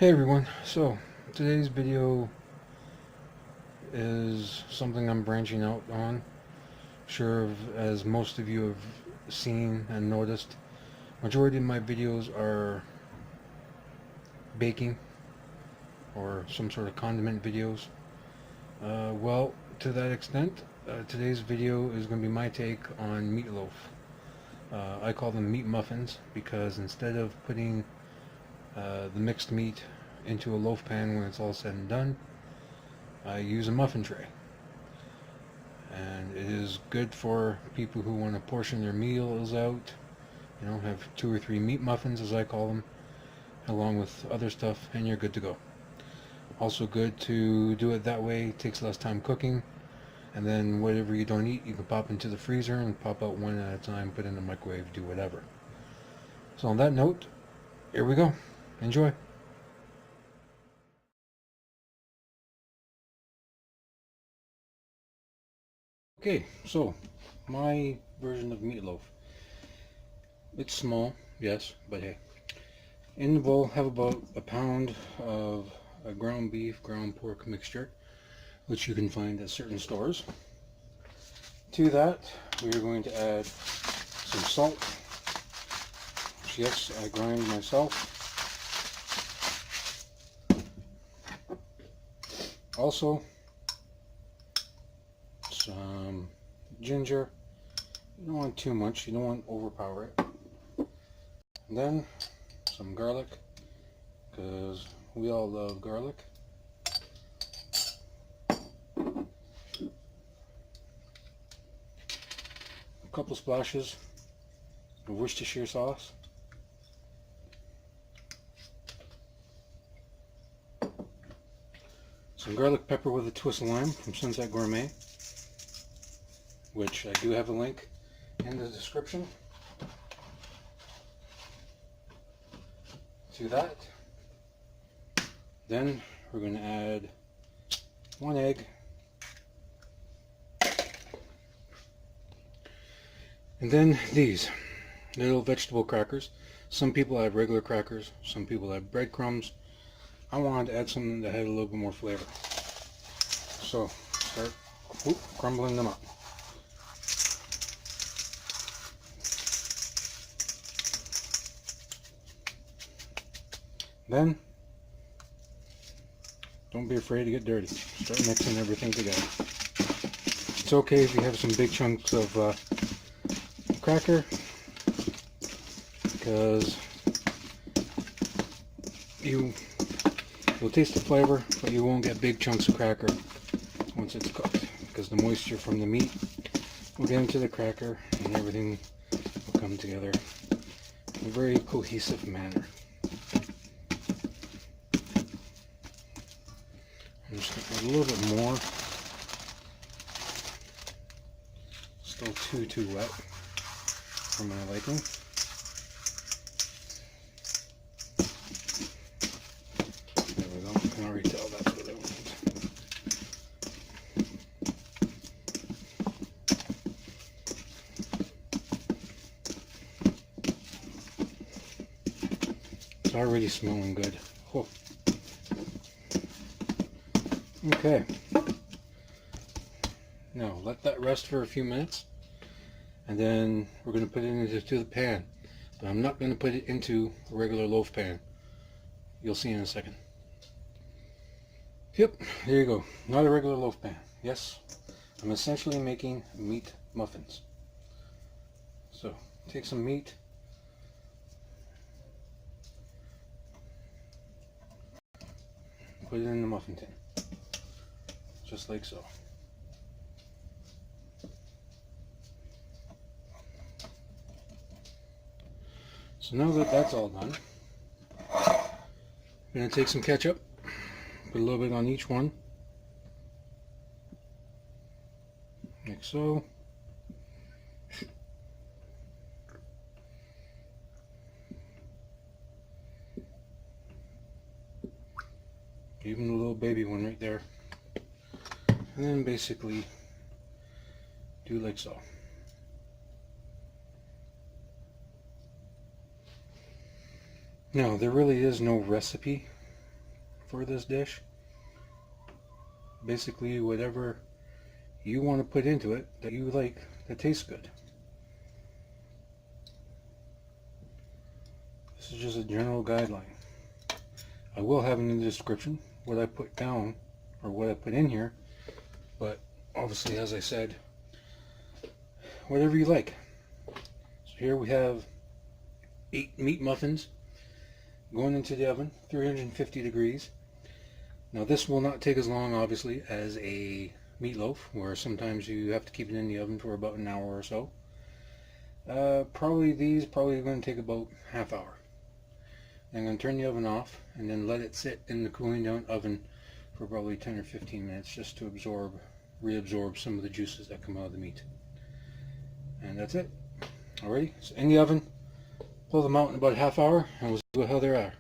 Hey everyone, so today's video is something I'm branching out on. Sure, as most of you have seen and noticed, majority of my videos are baking or some sort of condiment videos. Well, to that extent, today's video is going to be my take on meatloaf. I call them meat muffins because instead of putting the mixed meat into a loaf pan when it's all said and done, I use a muffin tray. And it is good for people who want to portion their meals out, have 2 or 3 meat muffins as I call them, along with other stuff, and you're good to go. Also good to do it that way, it takes less time cooking, and then whatever you don't eat you can pop into the freezer and pop out one at a time, put in the microwave, do whatever. So on that note, here we go. Enjoy. Okay, so my version of meatloaf. It's small, yes, but hey. In the bowl, have about a pound of a ground beef, ground pork mixture, which you can find at certain stores. To that, we are going to add some salt, which yes, I grind myself. Also, some ginger. You don't want too much, you don't want to overpower it. And then some garlic, because we all love garlic. A couple splashes of Worcestershire sauce. Some garlic pepper with a twist of lime from Sunset Gourmet, which I do have a link in the description. To that, then we're going to add 1 egg, and then these little vegetable crackers. Some people have regular crackers, some people have breadcrumbs. I wanted to add something that had a little bit more flavor, so start crumbling them up. Then, don't be afraid to get dirty. Start mixing everything together. It's okay if you have some big chunks of cracker, because you'll taste the flavor, but you won't get big chunks of cracker once it's cooked, because the moisture from the meat will get into the cracker and everything will come together in a very cohesive manner. I'm just going to add a little bit more. Still too wet for my liking. There we go. I can already tell that's what I want. It's already smelling good. Oh. Okay, now let that rest for a few minutes, and then we're going to put it into the pan, but I'm not going to put it into a regular loaf pan. You'll see in a second. Yep, there you go. Not a regular loaf pan. Yes, I'm essentially making meat muffins. So take some meat, put it in the muffin tin. Just like so. So now that that's all done, I'm going to take some ketchup, put a little bit on each one, like so. Even the little baby one right there. And then basically do like so. Now, there really is no recipe for this dish. Basically whatever you want to put into it that you like, that tastes good. This is just a general guideline. I will have in the description what I put down, or what I put in here, but obviously, as I said, whatever you like. So here we have 8 meat muffins going into the oven, 350 degrees. Now this will not take as long, obviously, as a meatloaf, where sometimes you have to keep it in the oven for about an hour or so. Probably going to take about half hour. I'm going to turn the oven off and then let it sit in the cooling down oven for probably 10 or 15 minutes just to reabsorb some of the juices that come out of the meat. And that's it. Alrighty, so in the oven, pull them out in about a half hour and we'll see how they are.